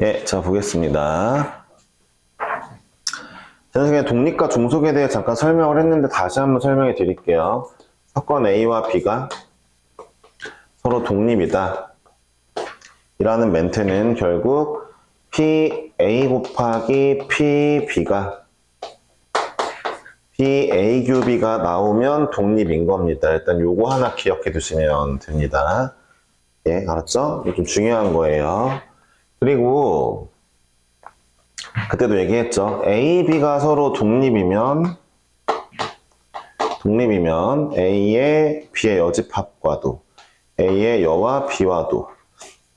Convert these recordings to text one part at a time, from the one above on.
예, 자, 보겠습니다. 제가 독립과 종속에 대해 잠깐 설명을 했는데 다시 한번 설명해 드릴게요. 사건 A와 B가 서로 독립이다. 이라는 멘트는 결국 PA 곱하기 PB가 PAQB가 나오면 독립인 겁니다. 일단 요거 하나 기억해 두시면 됩니다. 예, 알았죠? 이게 좀 중요한 거예요. 그리고 그때도 얘기했죠. A, B가 서로 독립이면 A의 B의 여집합과도 A의 여와 B와도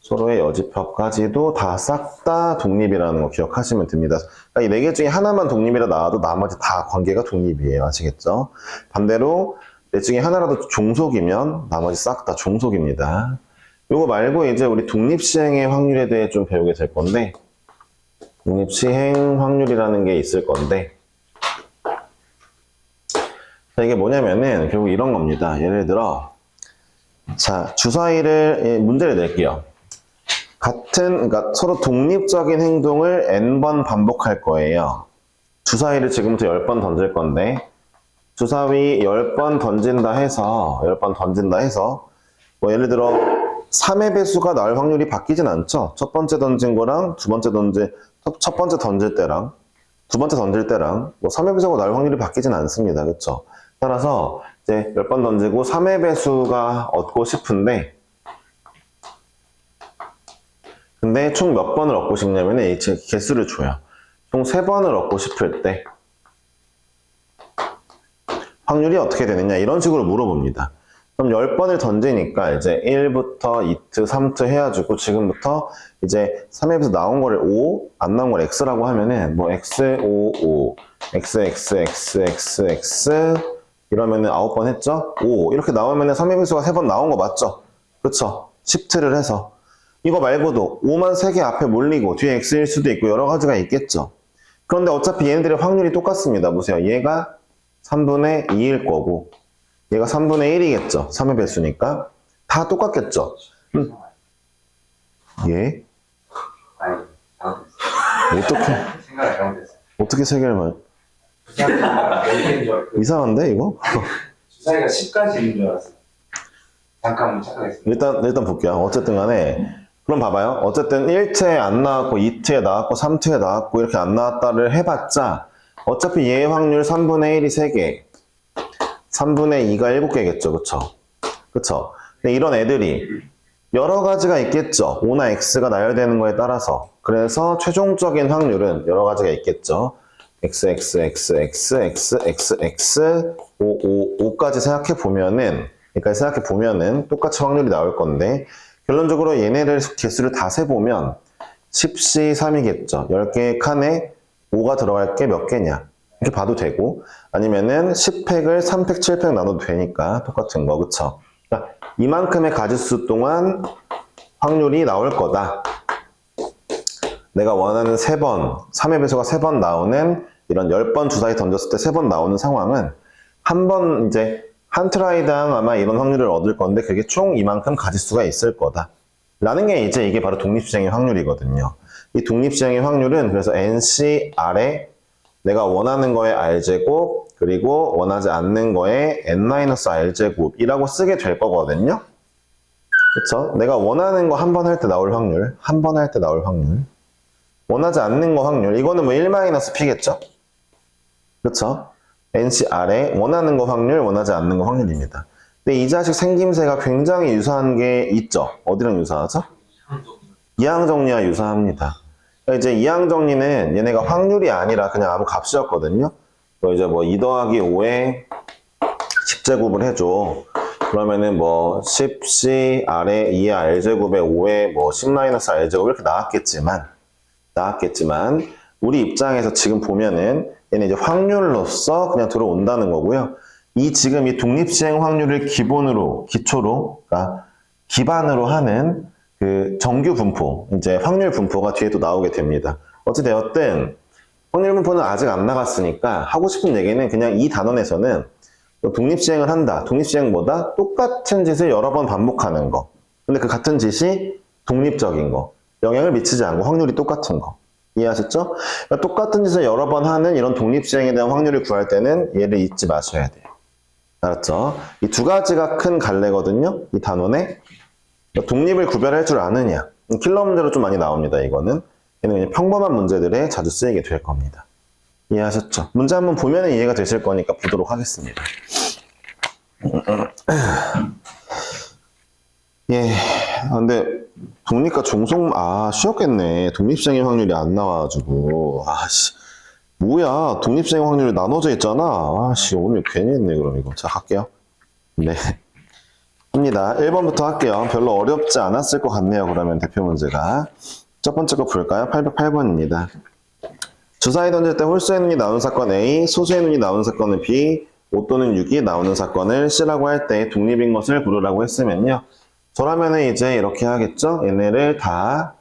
서로의 여집합까지도 다 싹 다 독립이라는 거 기억하시면 됩니다. 그러니까 이 네 개 중에 하나만 독립이라 나와도 나머지 다 관계가 독립이에요. 아시겠죠? 반대로 넷 중에 하나라도 종속이면 나머지 싹 다 종속입니다. 요거 말고 이제 우리 독립시행의 확률에 대해 좀 배우게 될 건데, 독립시행 확률이라는 게 있을 건데, 자, 이게 뭐냐면은 결국 이런 겁니다. 예를 들어, 자, 주사위를, 문제를 낼게요. 그러니까 서로 독립적인 행동을 n번 반복할 거예요. 주사위를 지금부터 10번 던질 건데, 주사위 10번 던진다 해서, 뭐 예를 들어, 3의 배수가 나올 확률이 바뀌진 않죠. 첫 번째 던진 거랑 첫 번째 던질 때랑 두 번째 던질 때랑 뭐 3의 배수가 나올 확률이 바뀌진 않습니다. 그렇죠? 따라서 이제 10번 던지고 3의 배수가 얻고 싶은데 근데 총 몇 번을 얻고 싶냐면 개수를 줘요. 총 3번을 얻고 싶을 때 확률이 어떻게 되느냐 이런 식으로 물어봅니다. 그럼 10번을 던지니까 이제 1부터 2트, 3트 해가지고 지금부터 이제 3앱에서 나온 거를 5, 안 나온 걸 X라고 하면은 뭐 X, 5, 5, X, X, X, X, X 이러면은 9번 했죠? 5 이렇게 나오면은 3의 배수가 3번 나온 거 맞죠? 그쵸? 10트를 해서 이거 말고도 5만 3개 앞에 몰리고 뒤에 X일 수도 있고 여러 가지가 있겠죠? 그런데 어차피 얘네들의 확률이 똑같습니다. 보세요. 얘가 3분의 2일 거고 얘가 3분의 1이겠죠. 3의 배수니까. 다 똑같겠죠. 예? 아니, 잘못했어요. 생각을 잘못했어요. 어떻게 세 개를 말, 이상한데, 이거? 주사위가 10까지인 줄 알았어요. 잠깐만 착각했습니다. 일단 볼게요. 어쨌든 간에. 그럼 봐봐요. 어쨌든 1트에 안 나왔고, 2트에 나왔고, 3트에 나왔고, 이렇게 안 나왔다를 해봤자, 어차피 얘의 확률 3분의 1이 3개. 3분의 2가 7개겠죠. 그쵸? 근데 이런 애들이 여러 가지가 있겠죠. 5나 X가 나열되는 거에 따라서. 그래서 최종적인 확률은 여러 가지가 있겠죠. X, X, X, X, X, X, X, 5, 5까지 생각해보면은 똑같이 확률이 나올 건데, 결론적으로 얘네들 개수를 다 세보면 10시 3이겠죠. 10개의 칸에 5가 들어갈 게 몇 개냐. 이렇게 봐도 되고 아니면은 10팩을 3팩, 7팩 나눠도 되니까 똑같은 거 그쵸? 그러니까 이만큼의 가지수 동안 확률이 나올 거다. 내가 원하는 3번, 3의 배수가 3번 나오는 이런 10번 주사위 던졌을 때 3번 나오는 상황은 한 번 이제 한 트라이당 아마 이런 확률을 얻을 건데 그게 총 이만큼 가지수가 있을 거다. 라는 게 이제 이게 바로 독립시행의 확률이거든요. 이 독립시행의 확률은 그래서 NCR에 내가 원하는 거에 R제곱, 그리고 원하지 않는 거에 N-R제곱이라고 쓰게 될 거거든요. 그쵸? 내가 원하는 거 한 번 할 때 나올 확률, 원하지 않는 거 확률, 이거는 뭐 1-P겠죠? 그쵸? NCR에 원하는 거 확률, 원하지 않는 거 확률입니다. 근데 이 자식 생김새가 굉장히 유사한 게 있죠? 어디랑 유사하죠? 이항정리와 유사합니다. 이제 이항정리는 얘네가 확률이 아니라 그냥 아무 값이었거든요. 이제 뭐 2 더하기 5에 10제곱을 해줘. 그러면은 뭐 10C 아래 2의 R제곱에 5에 뭐 10-R제곱 이렇게 나왔겠지만 우리 입장에서 지금 보면은 얘는 이제 확률로서 그냥 들어온다는 거고요. 지금 이 독립시행 확률을 기초로, 그러니까 기반으로 하는 그 정규 분포, 이제 확률 분포가 뒤에 또 나오게 됩니다. 어찌되었든 확률 분포는 아직 안 나갔으니까 하고 싶은 얘기는 그냥 이 단원에서는 독립시행을 한다. 독립시행보다 똑같은 짓을 여러 번 반복하는 거. 근데 그 같은 짓이 독립적인 거. 영향을 미치지 않고 확률이 똑같은 거. 이해하셨죠? 그러니까 똑같은 짓을 여러 번 하는 이런 독립시행에 대한 확률을 구할 때는 얘를 잊지 마셔야 돼요. 알았죠? 이 두 가지가 큰 갈래거든요. 이 단원에. 독립을 구별할 줄 아느냐. 킬러 문제로 좀 많이 나옵니다. 이거는. 얘는 그냥 평범한 문제들에 자주 쓰이게 될 겁니다. 이해하셨죠? 문제 한번 보면 이해가 되실 거니까 보도록 하겠습니다. 예. 근데 독립과 종속, 쉬웠겠네. 독립시행의 확률이 안 나와가지고. 뭐야. 독립시행 확률이 나눠져 있잖아. 오늘 괜히 했네, 그럼 이거. 자, 할게요. 네. 합니다. 1번부터 할게요. 별로 어렵지 않았을 것 같네요. 그러면 대표 문제가. 첫 번째 거 볼까요? 808번입니다. 주사위 던질 때 홀수의 눈이 나오는 사건 A, 소수의 눈이 나오는 사건은 B, 5 또는 6이 나오는 사건을 C라고 할 때 독립인 것을 고르라고 했으면요. 저라면은 이제 이렇게 하겠죠? 얘네를 다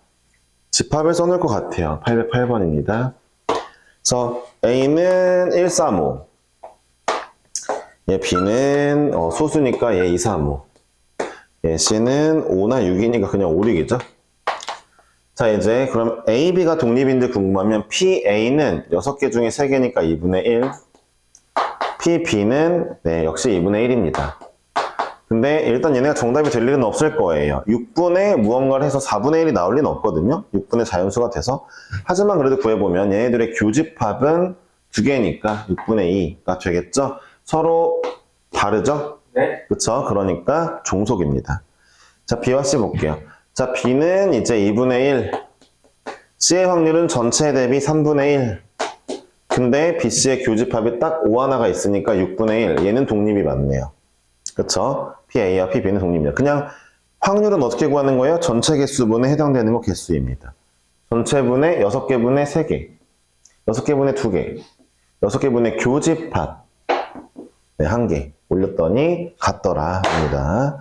집합을 써놓을 것 같아요. 808번입니다. 그래서 A는 1, 3, 5. 얘 B는 소수니까 얘 2, 3, 5. 얘 C는 5나 6이니까 그냥 5, 6이죠. 자, 이제 그럼 A, B가 독립인지 궁금하면 PA는 6개 중에 3개니까 2분의 1. PB는 역시 2분의 1입니다. 근데 일단 얘네가 정답이 될 일은 없을 거예요. 6분의 무언가를 해서 4분의 1이 나올 리는 없거든요. 6분의 자연수가 돼서. 하지만 그래도 구해보면 얘네들의 교집합은 2개니까 6분의 2가 되겠죠? 서로 다르죠? 네. 그쵸? 그러니까 종속입니다. 자, B와 C 볼게요. 자, B는 이제 2분의 1. C의 확률은 전체 대비 3분의 1. 근데 BC의 교집합이 딱 5 하나가 있으니까 6분의 1. 얘는 독립이 맞네요. 그쵸? PA와 PB는 독립이에요. 그냥 확률은 어떻게 구하는 거예요? 전체 개수분에 해당되는 거 개수입니다. 전체분의 6개분의 3개. 6개분의 2개. 6개분의 교집합. 1개. 올렸더니 같더라. 합니다.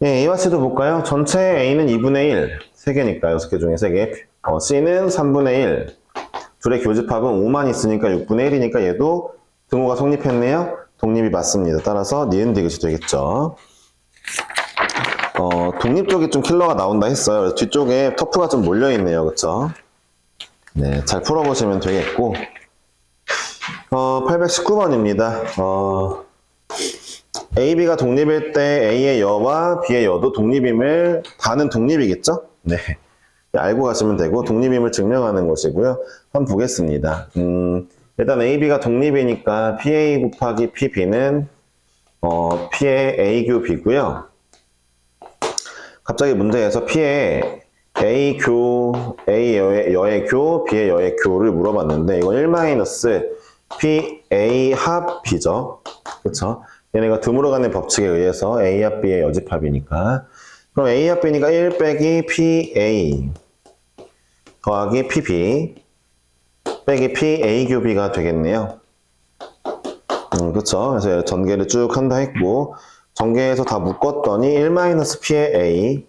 A와 C도 볼까요? 전체 A는 2분의 1. 3개니까 6개 중에 3개. C는 3분의 1. 둘의 교집합은 5만 있으니까 6분의 1이니까 얘도 등호가 성립했네요. 독립이 맞습니다. 따라서 니은 디귿이 되겠죠. 독립 쪽이 좀 킬러가 나온다 했어요. 그래서 뒤쪽에 터프가 좀 몰려있네요. 그쵸? 네, 잘 풀어보시면 되겠고. 819번입니다. A, B가 독립일 때 A의 여와 B의 여도 독립임을 다는 독립이겠죠? 네. 알고 가시면 되고 독립임을 증명하는 것이고요. 한번 보겠습니다. 일단 A, B가 독립이니까 PA 곱하기 PB는 P의 A 교 B고요. 갑자기 문제에서 P의 A 교, A 여의 교, B의 여의 교를 물어봤는데 이건 1- PA 합 B죠. 그쵸? 얘네가 드물어 가는 법칙에 의해서 A 합 B의 여집합이니까. 그럼 A 합 B니까 1 빼기 PA 더하기 PB 빼기 PA 교 B가 되겠네요. 그쵸? 그래서 전개를 쭉 한다 했고, 전개해서 다 묶었더니 1- P의 A,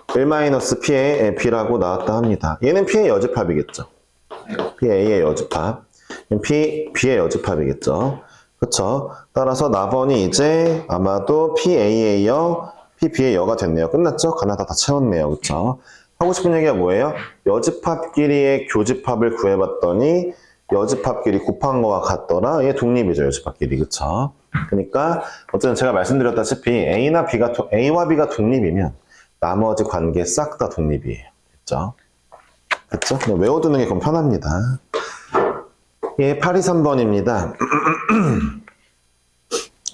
1- P의 B라고 나왔다 합니다. 얘는 P의 여집합이겠죠. PA의 여집합. B의 여집합이겠죠. 그쵸? 따라서 나번이 이제 아마도 PA의 여, PB의 여가 됐네요. 끝났죠? 가나다 다 채웠네요. 그쵸? 하고 싶은 얘기가 뭐예요? 여집합끼리의 교집합을 구해봤더니 여집합끼리 곱한 거와 같더라. 이게 독립이죠, 여집합끼리. 그쵸? 그러니까 어쨌든 제가 말씀드렸다시피 A와 B가 독립이면 나머지 관계 싹 다 독립이에요. 그쵸? 그쵸? 외워두는 게 그럼 편합니다. 예, 823번입니다.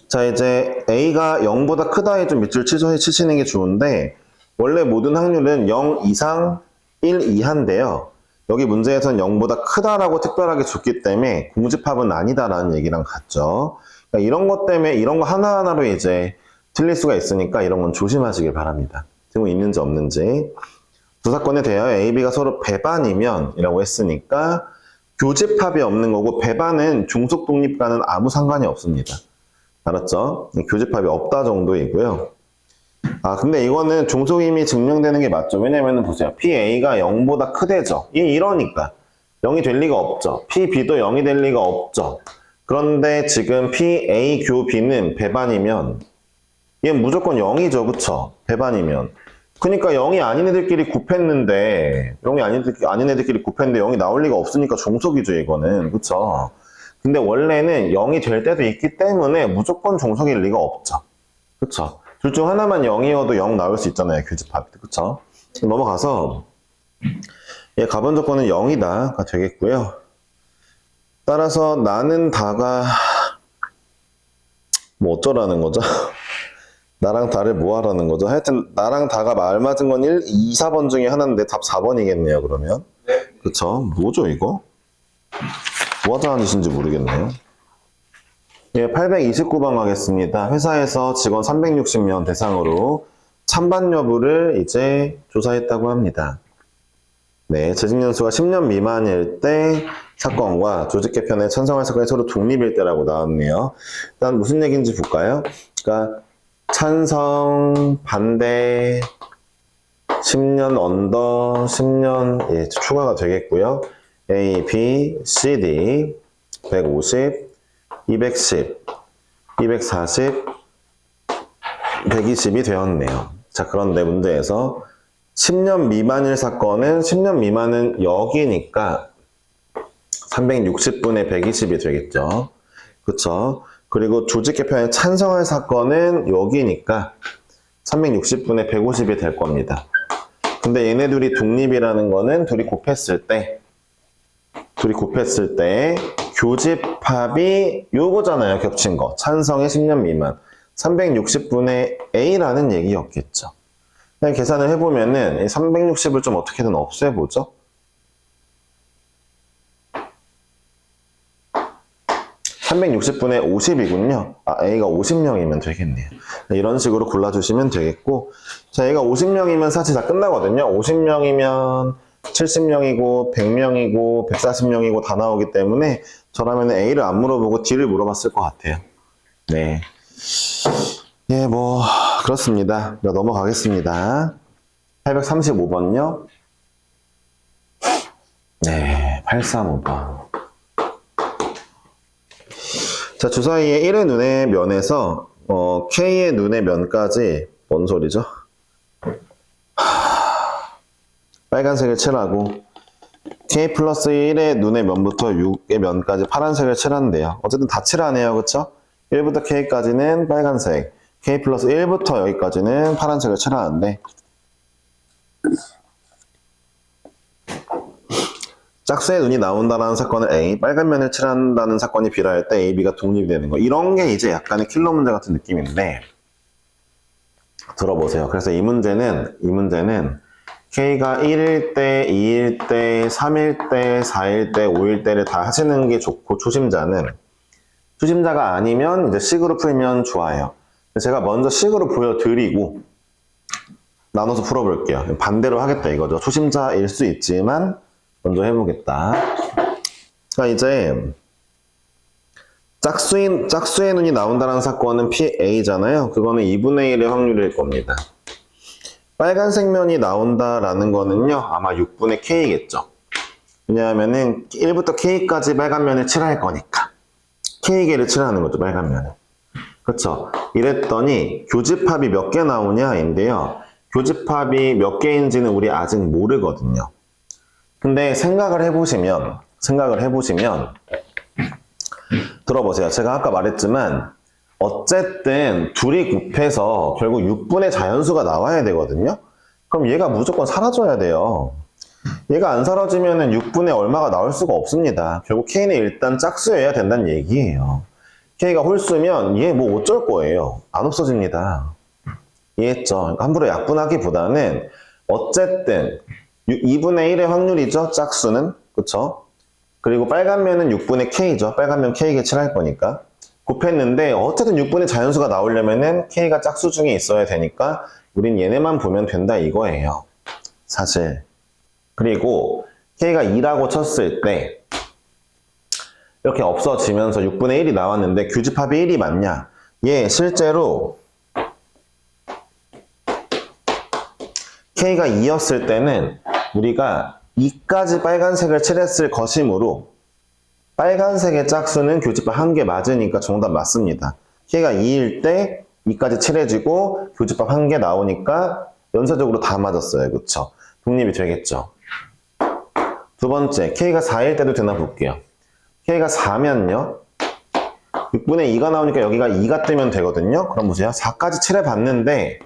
자, 이제 A가 0보다 크다에 좀 밑줄 치시는 게 좋은데 원래 모든 확률은 0 이상 1 이하인데요. 여기 문제에서는 0보다 크다라고 특별하게 줬기 때문에 공집합은 아니다라는 얘기랑 같죠. 그러니까 이런 것 때문에 이런 거 하나하나로 이제 틀릴 수가 있으니까 이런 건 조심하시길 바랍니다. 등호 있는지 없는지. 두 사건에 대하여 A, B가 서로 배반이면 이라고 했으니까 교집합이 없는 거고 배반은 종속 독립과는 아무 상관이 없습니다. 알았죠? 교집합이 없다 정도이고요. 근데 이거는 종속임이 증명되는 게 맞죠. 왜냐면은 보세요. PA가 0보다 크대죠. 이러니까 0이 될 리가 없죠. PB도 0이 될 리가 없죠. 그런데 지금 PA 교 B는 배반이면 얘는 무조건 0이죠. 그쵸? 배반이면. 그러니까 0이 아닌 애들끼리 곱했는데 0이 아닌 애들끼리 곱했는데 0이 나올 리가 없으니까 종속이죠, 이거는. 그쵸? 근데 원래는 0이 될 때도 있기 때문에 무조건 종속일 리가 없죠. 그쵸? 둘 중 하나만 0이어도 0 나올 수 있잖아요, 교집합이. 그쵸? 넘어가서 얘 가변 조건은 0이다가 되겠고요. 따라서 나는 다가 뭐 어쩌라는 거죠? 나랑 다를 뭐 하라는 거죠? 하여튼 나랑 다가 말 맞은 건 1, 2, 4번 중에 하나인데 답 4번이겠네요, 그러면. 네. 그쵸? 뭐죠, 이거? 뭐 하자는 짓인지 모르겠네요. 예, 829번 가겠습니다. 회사에서 직원 360명 대상으로 찬반 여부를 이제 조사했다고 합니다. 네, 재직 연수가 10년 미만일 때 사건과 조직 개편에 찬성할 사건이 서로 독립일 때라고 나왔네요. 일단 무슨 얘기인지 볼까요? 그러니까 찬성, 반대, 10년 언더, 10년 예, 추가가 되겠고요. A, B, C, D 150, 210, 240, 120이 되었네요. 자, 그런데 문제에서 10년 미만일 사건은 10년 미만은 여기니까 360분의 120이 되겠죠. 그쵸? 그리고 조직 개편에 찬성할 사건은 여기니까 360분의 150이 될 겁니다. 근데 얘네 둘이 독립이라는 거는 둘이 곱했을 때 교집합이 요거잖아요, 겹친 거. 찬성의 10년 미만. 360분의 A라는 얘기였겠죠. 그냥 계산을 해보면은 360을 좀 어떻게든 없애보죠. 360분의 50이군요. 아, A가 50명이면 되겠네요. 이런 식으로 골라주시면 되겠고, 자, A가 50명이면 사실 다 끝나거든요. 50명이면 70명이고, 100명이고, 140명이고 다 나오기 때문에 저라면 A를 안 물어보고 D를 물어봤을 것 같아요. 네. 예, 뭐, 그렇습니다. 자, 넘어가겠습니다. 835번요. 네, 835번. 자, 주사위의 1의 눈의 면에서 K의 눈의 면까지 뭔 소리죠? 빨간색을 칠하고 K 플러스 1의 눈의 면부터 6의 면까지 파란색을 칠한대요. 어쨌든 다 칠하네요. 그쵸? 1부터 K까지는 빨간색, K 플러스 1부터 여기까지는 파란색을 칠하는데 짝수의 눈이 나온다는 사건을 A, 빨간 면을 칠한다는 사건이 B라 할 때 A, B가 독립이 되는 거. 이런 게 이제 약간의 킬러 문제 같은 느낌인데 들어보세요. 그래서 이 문제는 K가 1일 때, 2일 때, 3일 때, 4일 때, 5일 때를 다 하시는 게 좋고 초심자가 아니면 이제 식으로 풀면 좋아요. 제가 먼저 식으로 보여드리고 나눠서 풀어볼게요. 반대로 하겠다 이거죠. 초심자일 수 있지만 먼저 해보겠다. 자, 이제 짝수의 눈이 나온다는 사건은 PA잖아요. 그거는 2분의 1의 확률일 겁니다. 빨간색 면이 나온다라는 거는요, 아마 6분의 K겠죠. 왜냐하면은 1부터 K까지 빨간 면을 칠할 거니까. K개를 칠하는 거죠, 빨간 면을. 그쵸? 이랬더니 교집합이 몇 개 나오냐인데요. 교집합이 몇 개인지는 우리 아직 모르거든요. 근데 생각을 해보시면 들어보세요. 제가 아까 말했지만 어쨌든 둘이 곱해서 결국 6분의 자연수가 나와야 되거든요. 그럼 얘가 무조건 사라져야 돼요. 얘가 안 사라지면은 6분의 얼마가 나올 수가 없습니다. 결국 K는 일단 짝수여야 된다는 얘기예요. K가 홀수면 얘 뭐 어쩔 거예요. 안 없어집니다. 이해했죠? 함부로 약분하기보다는 어쨌든 2분의 1의 확률이죠, 짝수는. 그쵸? 그리고 빨간면은 6분의 K죠. 빨간면 K에 칠할 거니까. 곱했는데 어쨌든 6분의 자연수가 나오려면은 K가 짝수 중에 있어야 되니까 우린 얘네만 보면 된다 이거예요. 사실. 그리고 K가 2라고 쳤을 때 이렇게 없어지면서 6분의 1이 나왔는데 교집합이 1이 맞냐? 얘 실제로 K가 2였을 때는 우리가 2까지 빨간색을 칠했을 것이므로 빨간색의 짝수는 교집합 1개 맞으니까 정답 맞습니다. K가 2일 때 2까지 칠해지고 교집합 1개 나오니까 연쇄적으로 다 맞았어요. 그쵸? 독립이 되겠죠. 두 번째, K가 4일 때도 되나 볼게요. K가 4면요. 6분의 2가 나오니까 여기가 2가 뜨면 되거든요. 그럼 보세요. 4까지 칠해봤는데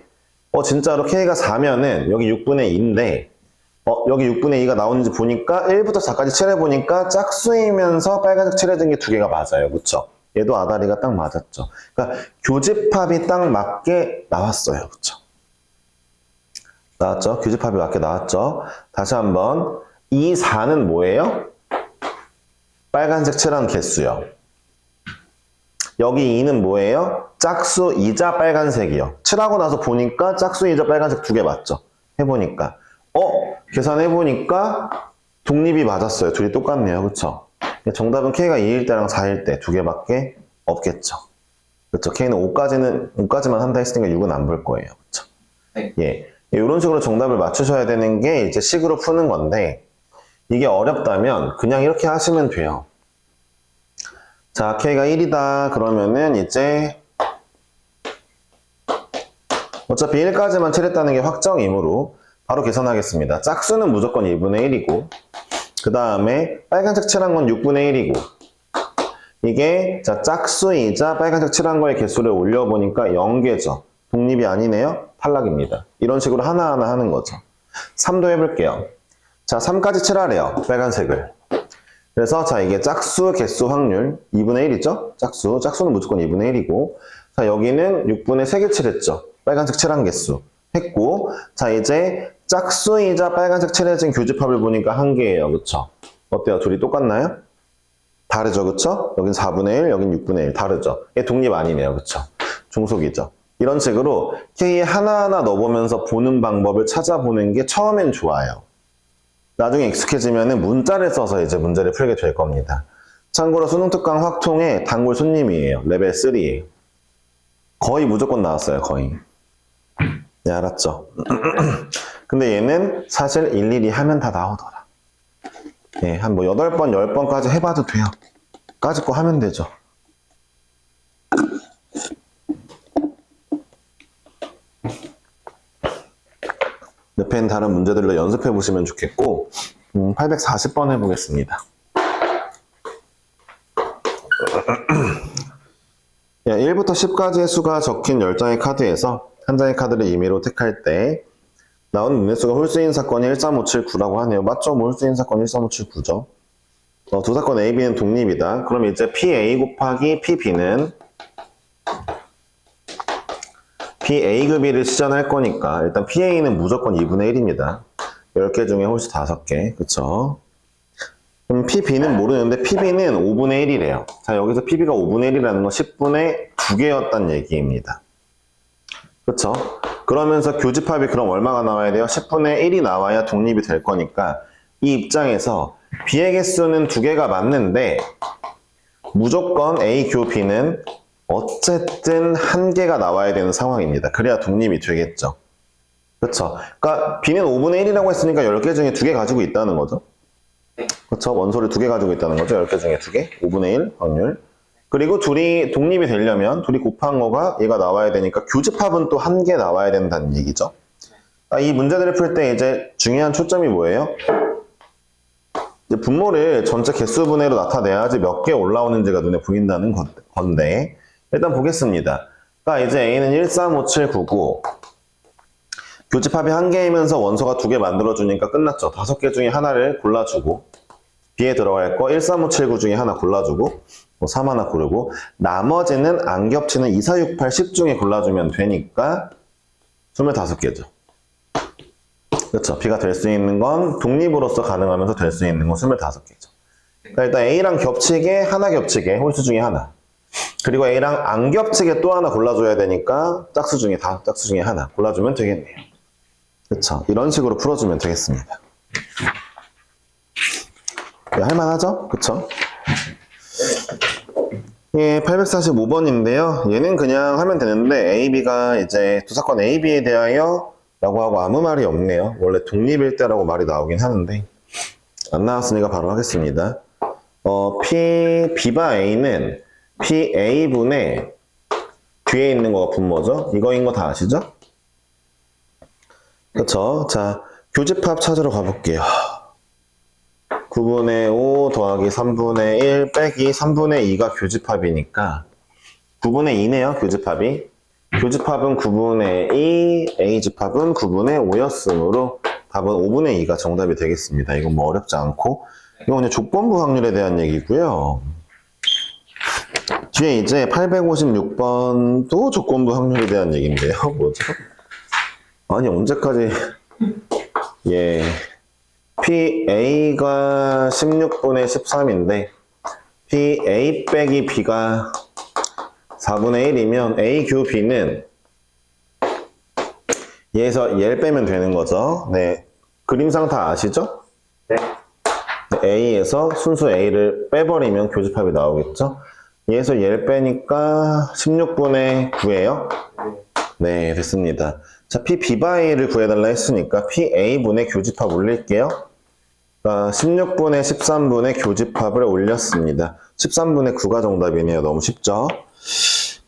진짜로 K가 4면은 여기 6분의 2인데 여기 6분의 2가 나오는지 보니까 1부터 4까지 칠해보니까 짝수이면서 빨간색 칠해진 게 두 개가 맞아요. 그쵸? 얘도 아다리가 딱 맞았죠. 그러니까 교집합이 딱 맞게 나왔어요. 그쵸? 나왔죠? 교집합이 맞게 나왔죠? 다시 한번 이 4는 뭐예요? 빨간색 칠한 개수요. 여기 2는 뭐예요? 짝수이자 빨간색이요. 칠하고 나서 보니까 짝수이자 빨간색 두 개 맞죠? 해보니까 계산해보니까 독립이 맞았어요. 둘이 똑같네요. 그쵸? 정답은 K가 2일 때랑 4일 때 두 개밖에 없겠죠. 그쵸? K는 5까지만 한다 했으니까 6은 안 볼 거예요. 그쵸? 네. 예. 이런 식으로 정답을 맞추셔야 되는 게 이제 식으로 푸는 건데, 이게 어렵다면 그냥 이렇게 하시면 돼요. 자, K가 1이다. 그러면은 이제 어차피 1까지만 칠했다는 게 확정이므로 바로 계산하겠습니다. 짝수는 무조건 2분의 1이고 그 다음에 빨간색 칠한 건 6분의 1이고 이게 자 짝수이자 빨간색 칠한 거의 개수를 올려보니까 0개죠. 독립이 아니네요. 탈락입니다. 이런 식으로 하나하나 하는 거죠. 3도 해볼게요. 자, 3까지 칠하래요. 빨간색을. 그래서 자 이게 짝수 개수 확률 2분의 1이죠. 짝수는 무조건 2분의 1이고 자 여기는 6분의 3개 칠했죠. 빨간색 칠한 개수 했고 자 이제 짝수이자 빨간색 칠해진 교집합을 보니까 1개예요. 그쵸? 어때요? 둘이 똑같나요? 다르죠. 그쵸? 여긴 4분의 1, 여긴 6분의 1 다르죠? 얘 독립 아니네요. 그쵸? 종속이죠. 이런 식으로 K에 하나하나 넣어보면서 보는 방법을 찾아보는 게 처음엔 좋아요. 나중에 익숙해지면 문자를 써서 이제 문제를 풀게 될 겁니다. 참고로 수능 특강 확통의 단골 손님이에요. 레벨 3예요. 거의 무조건 나왔어요. 거의. 네, 알았죠? 근데 얘는 사실 일일이 하면 다 나오더라. 네, 한 뭐 8번, 10번까지 해봐도 돼요. 까짓 거 하면 되죠. 옆엔 다른 문제들로 연습해 보시면 좋겠고 840번 해보겠습니다. 야, 1부터 10까지의 수가 적힌 10장의 카드에서 한 장의 카드를 임의로 택할 때 나오는 눈의 수가 홀수인 사건이 13579라고 하네요. 맞죠? 뭐 홀수인 사건이 13579죠. 두 사건 A, B는 독립이다. 그럼 이제 PA 곱하기 PB는 PA급이를 시전할 거니까 일단 PA는 무조건 2분의 1입니다. 10개 중에 홀수 5개. 그쵸? 그럼 PB는 모르는데 PB는 5분의 1이래요. 자, 여기서 PB가 5분의 1이라는 건 10분의 2개였단 얘기입니다. 그쵸? 그러면서 교집합이 그럼 얼마가 나와야 돼요? 10분의 1이 나와야 독립이 될 거니까 이 입장에서 B의 개수는 2개가 맞는데 무조건 A 교 B는 어쨌든 1개가 나와야 되는 상황입니다. 그래야 독립이 되겠죠. 그쵸? 그러니까 B는 5분의 1이라고 했으니까 10개 중에 2개 가지고 있다는 거죠. 그쵸? 원소를 2개 가지고 있다는 거죠. 10개 중에 2개. 5분의 1 확률. 그리고 둘이 독립이 되려면 둘이 곱한 거가 얘가 나와야 되니까 교집합은 또 1개 나와야 된다는 얘기죠. 이 문제들을 풀 때 이제 중요한 초점이 뭐예요? 이제 분모를 전체 개수분해로 나타내야지 몇 개 올라오는지가 눈에 보인다는 건데 일단 보겠습니다. 그러니까 이제 A는 13579고 교집합이 1개이면서 원소가 2개 만들어주니까 끝났죠. 5개 중에 하나를 골라주고 B에 들어갈 거 13579 중에 하나 골라주고 3 하나 고르고 나머지는 안 겹치는 2, 4, 6, 8, 10 중에 골라주면 되니까 25개죠. 그렇죠. B가 될 수 있는 건 독립으로서 가능하면서 될 수 있는 건 25개죠. 그러니까 일단 A랑 겹치게 하나 겹치게 홀수 중에 하나 그리고 A랑 안 겹치게 또 하나 골라줘야 되니까 짝수 중에 하나 골라주면 되겠네요. 그렇죠. 이런 식으로 풀어주면 되겠습니다. 네, 할만하죠? 그쵸? 예, 845번인데요. 얘는 그냥 하면 되는데 AB가 이제 두 사건 AB에 대하여 라고 하고 아무 말이 없네요. 원래 독립일 때라고 말이 나오긴 하는데 안 나왔으니까 바로 하겠습니다. B바 A는 PA분의 뒤에 있는 거가 분모죠? 이거인 거 다 아시죠? 그쵸? 자, 교집합 찾으러 가볼게요. 9분의 5 더하기 3분의 1 빼기 3분의 2가 교집합이니까 9분의 2네요, 교집합이. 교집합은 9분의 2, A집합은 9분의 5였으므로 답은 5분의 2가 정답이 되겠습니다. 이건 뭐 어렵지 않고. 이건 그냥 조건부 확률에 대한 얘기고요. 뒤에 이제 856번도 조건부 확률에 대한 얘기인데요. 뭐죠? 아니, 언제까지. 예. PA가 16분의 13인데, PA 빼기 B가 4분의 1이면 A 교 B는 얘에서 얘를 빼면 되는 거죠. 네. 그림상 다 아시죠? 네. A에서 순수 A를 빼버리면 교집합이 나오겠죠? 얘에서 얘를 빼니까 16분의 9예요. 네, 됐습니다. 자, PBA를 구해달라 했으니까 PA분의 교집합 올릴게요. 16분의 13분의 교집합을 올렸습니다. 13분의 9가 정답이네요. 너무 쉽죠?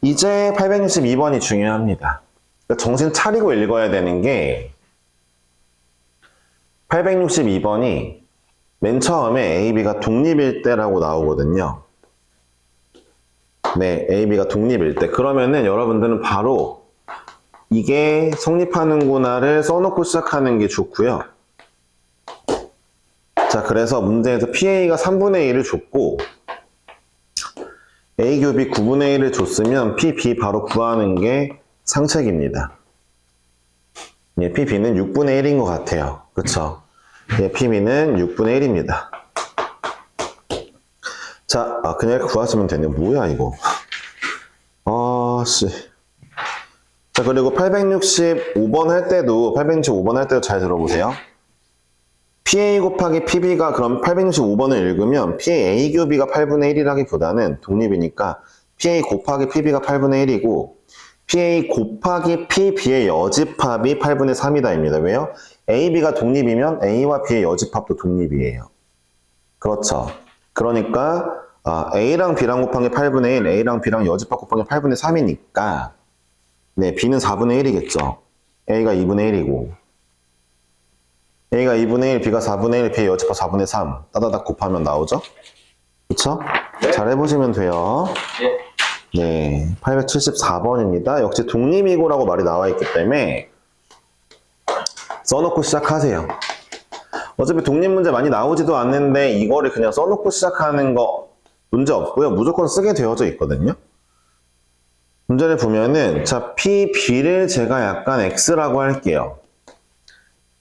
이제 862번이 중요합니다. 그러니까 정신 차리고 읽어야 되는 게 862번이 맨 처음에 A, B가 독립일 때라고 나오거든요. 네, A, B가 독립일 때. 그러면은 여러분들은 바로 이게 성립하는구나를 써놓고 시작하는 게 좋고요. 자, 그래서 문제에서 PA가 3분의 1을 줬고 A 교 B 9분의 1을 줬으면 PB 바로 구하는 게 상책입니다. 예, PB는 6분의 1인 것 같아요. 그쵸? 예, PB는 6분의 1입니다. 자, 그냥 이렇게 구하시면 되네. 뭐야, 이거. 씨. 자, 그리고 865번 할 때도 잘 들어보세요. PA 곱하기 PB가 그럼 865번을 읽으면 PA 교 B가 8분의 1이라기보다는 독립이니까 PA 곱하기 PB가 8분의 1이고 PA 곱하기 PB의 여집합이 8분의 3이다입니다. 왜요? A, B가 독립이면 A와 B의 여집합도 독립이에요. 그렇죠. 그러니까 A랑 B랑 곱한 게 8분의 1, A랑 B랑 여집합 곱한 게 8분의 3이니까 네, B는 4분의 1이겠죠. A가 2분의 1이고 A가 2분의 1, B가 4분의 1, B의 여집합 4분의 3 따다닥 곱하면 나오죠? 그쵸? 네. 잘 해보시면 돼요. 네, 874번입니다. 역시 독립이고라고 말이 나와 있기 때문에 써놓고 시작하세요. 어차피 독립 문제 많이 나오지도 않는데 이거를 그냥 써놓고 시작하는 거 문제 없고요. 무조건 쓰게 되어져 있거든요. 문제를 보면은 자, PB를 제가 약간 X라고 할게요.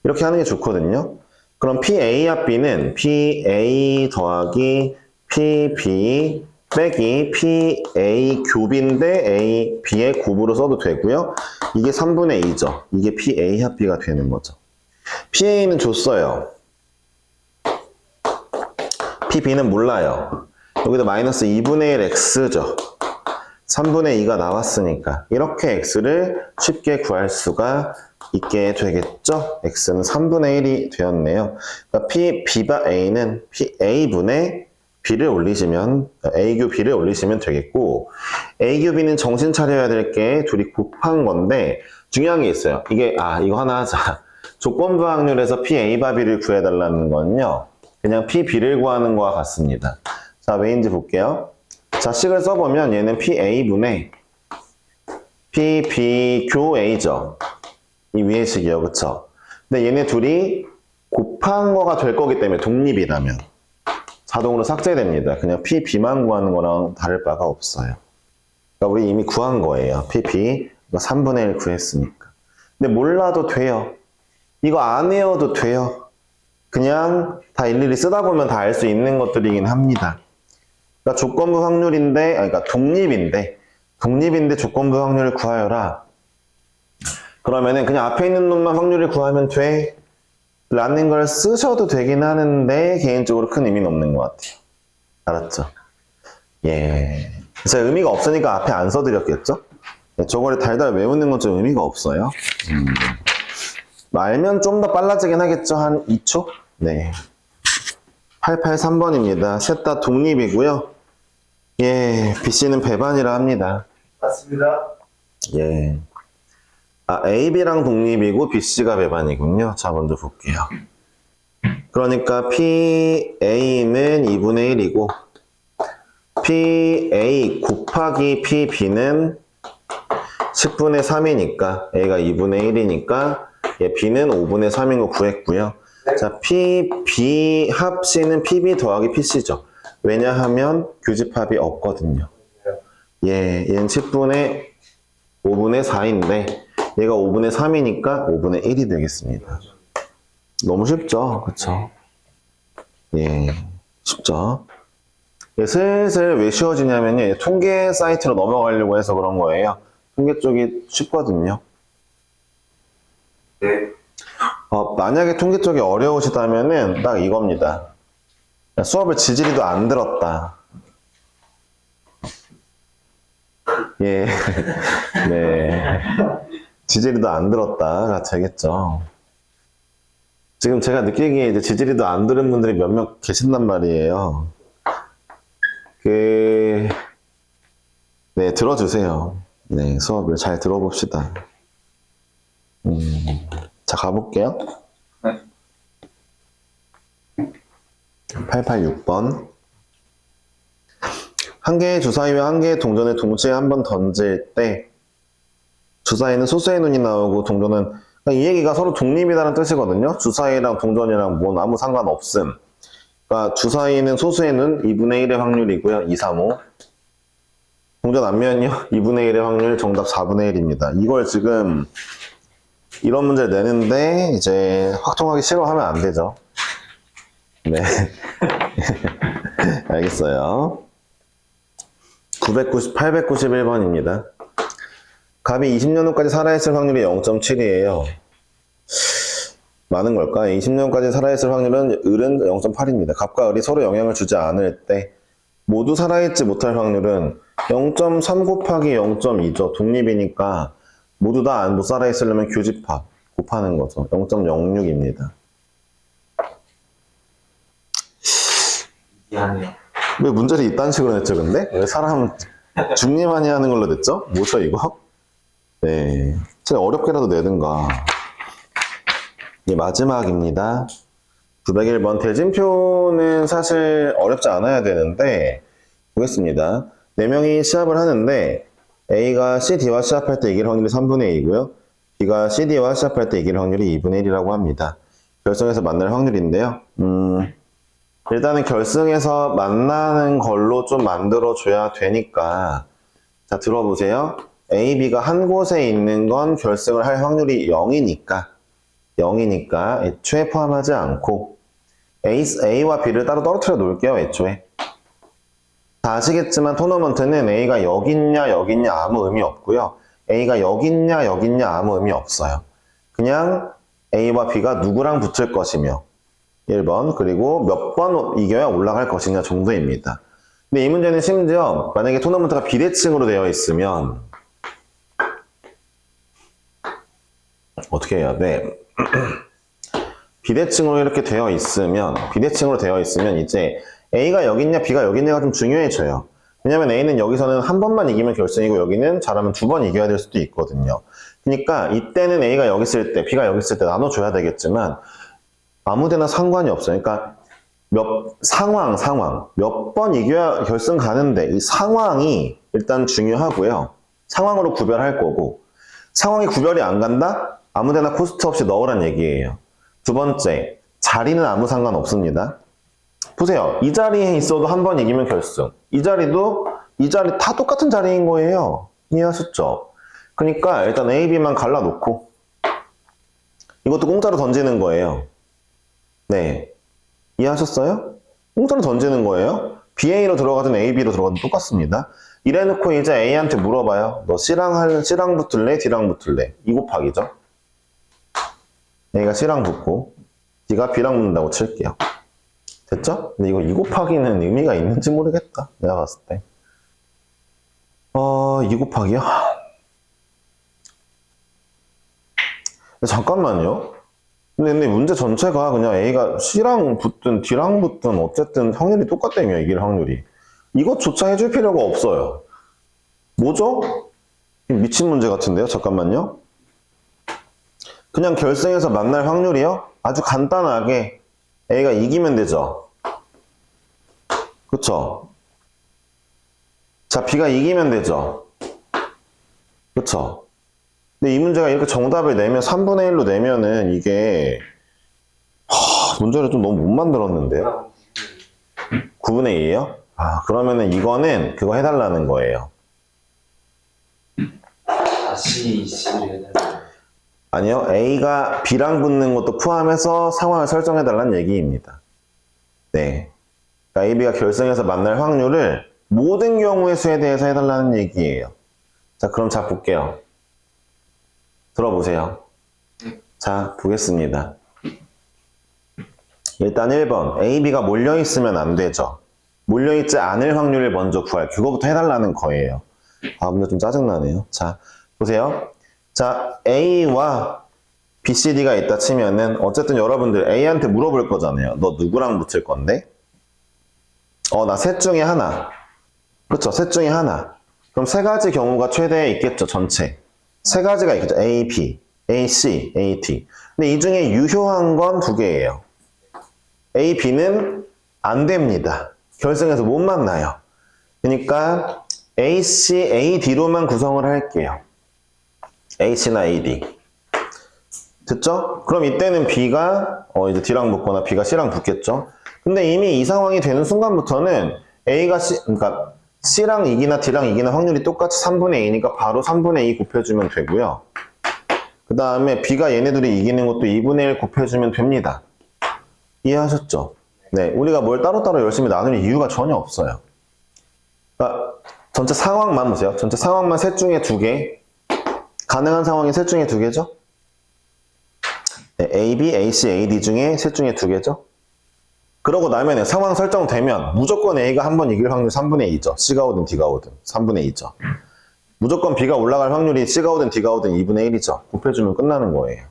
이렇게 하는 게 좋거든요. 그럼 PA와 B는 PA 더하기 PB 빼기 PA 곱인데 A, B의 곱으로 써도 되고요. 이게 3분의 2죠. 이게 PA 합비가 되는 거죠. PA는 줬어요. PB는 몰라요. 여기다 마이너스 2분의 1 X죠. 3분의 2가 나왔으니까 이렇게 X를 쉽게 구할 수가 있게 되겠죠. X는 3분의 1이 되었네요. 그러니까 B바 A는 A분의 B를 올리시면 A 교 B를 올리시면 되겠고 A 교 B는 정신 차려야 될 게 둘이 곱한 건데 중요한 게 있어요. 이게 이거 하나 하자. 조건부 확률에서 PA 바 B를 구해달라는 건요. 그냥 PB를 구하는 거와 같습니다. 자, 왜인지 볼게요. 자, 식을 써보면 얘는 PA분의 PB 교 A죠. 이 위의 식이요. 그쵸? 근데 얘네 둘이 곱한 거가 될 거기 때문에 독립이라면 자동으로 삭제됩니다. 그냥 PB만 구하는 거랑 다를 바가 없어요. 그러니까 우리 이미 구한 거예요. PB 3분의 1 구했으니까. 근데 몰라도 돼요. 이거 안 외워도 돼요. 그냥 다 일일이 쓰다 보면 다 알 수 있는 것들이긴 합니다. 그러니까 조건부 확률인데, 그러니까 독립인데 조건부 확률을 구하여라. 그러면은 그냥 앞에 있는 놈만 확률을 구하면 돼. 라는 걸 쓰셔도 되긴 하는데, 개인적으로 큰 의미는 없는 것 같아요. 알았죠? 예. 제가 의미가 없으니까 앞에 안 써드렸겠죠? 네, 저거를 달달 외우는 건 좀 의미가 없어요. 알면 좀 더 빨라지긴 하겠죠? 한 2초? 네. 883번입니다. 셋 다 독립이고요. 예, B씨는 배반이라 합니다. 맞습니다. 예. AB랑 독립이고 BC가 배반이군요. 자, 먼저 볼게요. 그러니까 PA는 2분의 1이고 PA 곱하기 PB는 10분의 3이니까 A가 2분의 1이니까 B는 5분의 3인 거 구했고요. 자, PB 합 C는 PB 더하기 PC죠. 왜냐하면 교집합이 없거든요. 얘는 10분의 5분의 4인데 얘가 5분의 3이니까 5분의 1이 되겠습니다. 너무 쉽죠? 그쵸? 예, 쉽죠? 슬슬 왜 쉬워지냐면요. 통계 사이트로 넘어가려고 해서 그런 거예요. 통계 쪽이 쉽거든요. 네. 만약에 통계 쪽이 어려우시다면은 딱 이겁니다. 수업을 지지리도 안 들었다. 예. 네. 지지리도 안 들었다가 되겠죠. 지금 제가 느끼기에 이제 지지리도 안 들은 분들이 몇 명 계신단 말이에요. 네, 들어주세요. 네, 수업을 잘 들어봅시다. 자, 가볼게요. 886번. 한 개의 주사위와 한 개의 동전을 동시에 한 번 던질 때 주사위는 소수의 눈이 나오고 동전은 이 얘기가 서로 독립이라는 뜻이거든요. 주사위랑 동전이랑 뭔 아무 상관없음. 그러니까 주사위는 소수의 눈 2분의 1의 확률이고요. 2, 3, 5. 동전 앞면이요. 2분의 1의 확률 정답 4분의 1입니다. 이걸 지금 이런 문제를 내는데 이제 확통하기 싫어하면 안 되죠. 네. 알겠어요. 891번입니다. 갑이 20년 후까지 살아있을 확률이 0.7이에요. 많은 걸까? 20년 후까지 살아있을 확률은 을은 0.8입니다. 갑과 을이 서로 영향을 주지 않을 때 모두 살아있지 못할 확률은 0.3 곱하기 0.2죠. 독립이니까 모두 다 못 살아있으려면 교집합 곱하는 거죠. 0.06입니다. 미안해요. 왜 문제를 이딴 식으로 냈죠, 근데? 왜 사람 중립하니 하는 걸로 냈죠? 뭐죠, 이거? 네. 제가 어렵게라도 내든가. 이게 마지막입니다. 901번. 대진표는 사실 어렵지 않아야 되는데, 보겠습니다. 4명이 시합을 하는데, A가 CD와 시합할 때 이길 확률이 3분의 2이고요. B가 CD와 시합할 때 이길 확률이 2분의 1이라고 합니다. 결승에서 만날 확률인데요. 일단은 결승에서 만나는 걸로 좀 만들어줘야 되니까 자 들어보세요. A, B가 한 곳에 있는 건 결승을 할 확률이 0이니까 애초에 포함하지 않고 A와 B를 따로 떨어뜨려 놓을게요. 애초에 다 아시겠지만 토너먼트는 A가 여기 있냐 아무 의미 없고요. A가 여기 있냐 아무 의미 없어요. 그냥 A와 B가 누구랑 붙을 것이며 1번 그리고 몇 번 이겨야 올라갈 것이냐 정도입니다. 근데 이 문제는 심지어 만약에 토너먼트가 비대칭으로 되어 있으면 어떻게 해야 돼? 비대칭으로 이렇게 되어 있으면 이제 A가 여기 있냐 B가 여기 있냐가 좀 중요해져요. 왜냐면 A는 여기서는 한 번만 이기면 결승이고 여기는 잘하면 2번 이겨야 될 수도 있거든요. 그러니까 이때는 A가 여기 있을 때 B가 여기 있을 때 나눠줘야 되겠지만 아무데나 상관이 없어요. 그러니까 상황 몇 번 이겨야 결승 가는데 이 상황이 일단 중요하고요. 상황으로 구별할 거고 상황이 구별이 안 간다? 아무데나 코스트 없이 넣으란 얘기예요. 두 번째, 자리는 아무 상관 없습니다. 보세요. 이 자리에 있어도 한 번 이기면 결승. 이 자리 다 똑같은 자리인 거예요. 이해하셨죠? 그러니까 일단 A, B만 갈라놓고 이것도 공짜로 던지는 거예요. 네. 이해하셨어요? 공짜로 던지는 거예요. BA로 들어가든 AB로 들어가든 똑같습니다. 이래놓고 이제 A한테 물어봐요. 너 C랑 붙을래? D랑 붙을래? 2 곱하기죠. A가 C랑 붙고 D가 B랑 붙는다고 칠게요. 됐죠? 근데 이거 2 곱하기는 의미가 있는지 모르겠다. 내가 봤을 때. 2 곱하기요? 잠깐만요. 근데 문제 전체가 그냥 A가 C랑 붙든 D랑 붙든 어쨌든 확률이 똑같다며 이길 확률이. 이것조차 해줄 필요가 없어요. 뭐죠? 미친 문제 같은데요? 잠깐만요. 그냥 결승에서 만날 확률이요? 아주 간단하게 A가 이기면 되죠. 그쵸? 자, B가 이기면 되죠. 그쵸? 근데 이 문제가 이렇게 정답을 내면 3분의 1로 내면은 이게 문제를 좀 너무 못 만들었는데요? 9분의 2예요? 아, 그러면은 이거는 그거 해달라는 거예요. 다시 C를 해달라. 아니요, A가 B랑 붙는 것도 포함해서 상황을 설정해달라는 얘기입니다. 네. 그러니까 A, B가 결승에서 만날 확률을 모든 경우의 수에 대해서 해달라는 얘기예요. 자, 그럼 자, 볼게요. 들어보세요. 자, 보겠습니다. 일단 1번, A, B가 몰려있으면 안 되죠. 몰려있지 않을 확률을 먼저 구할, 그거부터 해달라는 거예요. 아, 문제 좀 짜증나네요. 자, 보세요. 자, A와 B, C, D가 있다 치면은 어쨌든 여러분들 A한테 물어볼 거잖아요. 너 누구랑 붙을 건데? 나 셋 중에 하나. 그렇죠. 셋 중에 하나. 그럼 세 가지 경우가 최대에 있겠죠. 전체. 세 가지가 있겠죠. A, B, A, C, A, D. 근데 이 중에 유효한 건 두 개예요. A, B는 안 됩니다. 결승에서 못 만나요. 그러니까 A, C, A, D로만 구성을 할게요. A, C나 A, D. 됐죠? 그럼 이때는 B가 이제 D랑 붙거나 B가 C랑 붙겠죠? 근데 이미 이 상황이 되는 순간부터는 A가 그러니까 C랑 이기나 D랑 이기나 확률이 똑같이 3분의 2니까 바로 3분의 2 곱해주면 되고요. 그 다음에 B가 얘네들이 이기는 것도 2분의 1 곱해주면 됩니다. 이해하셨죠? 네, 우리가 뭘 따로따로 열심히 나눌 이유가 전혀 없어요. 그러니까 전체 상황만 보세요. 전체 상황만 셋 중에 두 개. 가능한 상황이 셋 중에 두 개죠? 네, A, B, A, C, A, D 중에 셋 중에 두 개죠? 그러고 나면 상황 설정되면 무조건 A가 한 번 이길 확률 3분의 2죠. C가 오든 D가 오든 3분의 2죠. 무조건 B가 올라갈 확률이 C가 오든 D가 오든 2분의 1이죠. 곱해주면 끝나는 거예요.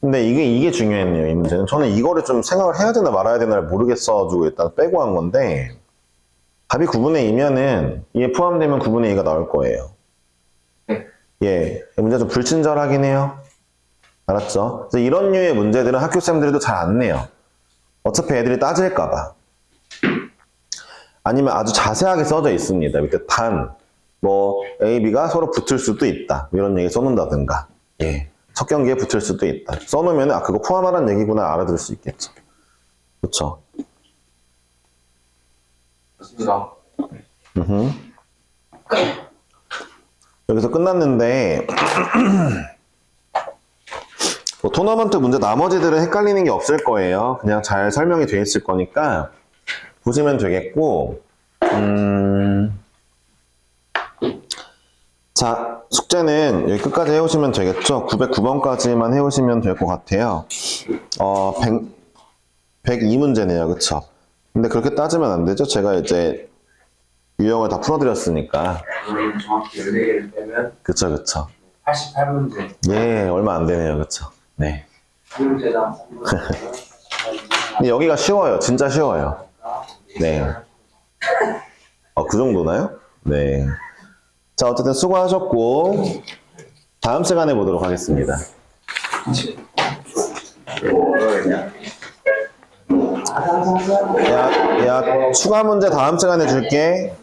근데 이게 중요했네요, 이 문제는. 저는 이거를 좀 생각을 해야 되나 말아야 되나를 모르겠어가지고 일단 빼고 한 건데, 답이 9분의 2면은 이에 포함되면 9분의 2가 나올 거예요. 예, 문제 좀 불친절하긴 해요. 알았죠? 그래서 이런 류의 문제들은 학교쌤들도 잘 안 내요. 어차피 애들이 따질까봐. 아니면 아주 자세하게 써져 있습니다. 밑에 A, B가 서로 붙을 수도 있다. 이런 얘기 써놓는다든가. 예. 첫 경기에 붙을 수도 있다. 써놓으면, 그거 포함하라는 얘기구나 알아들을 수 있겠죠. 그쵸? 좋습니다. 여기서 끝났는데, 뭐 토너먼트 문제 나머지들은 헷갈리는 게 없을 거예요. 그냥 잘 설명이 되어 있을 거니까 보시면 되겠고, 자, 숙제는 여기 끝까지 해오시면 되겠죠? 909번까지만 해오시면 될 것 같아요. 102문제네요. 그쵸? 근데 그렇게 따지면 안 되죠? 제가 이제 유형을 다 풀어드렸으니까. 정확히 14개를 빼면 그쵸. 88문제. 예, 얼마 안 되네요. 그쵸? 네. 1문제당 3문제. 근데 여기가 쉬워요. 진짜 쉬워요. 네. 그 정도나요? 네. 자, 어쨌든 수고하셨고, 다음 시간에 보도록 하겠습니다. 야, 추가 문제 다음 시간에 줄게.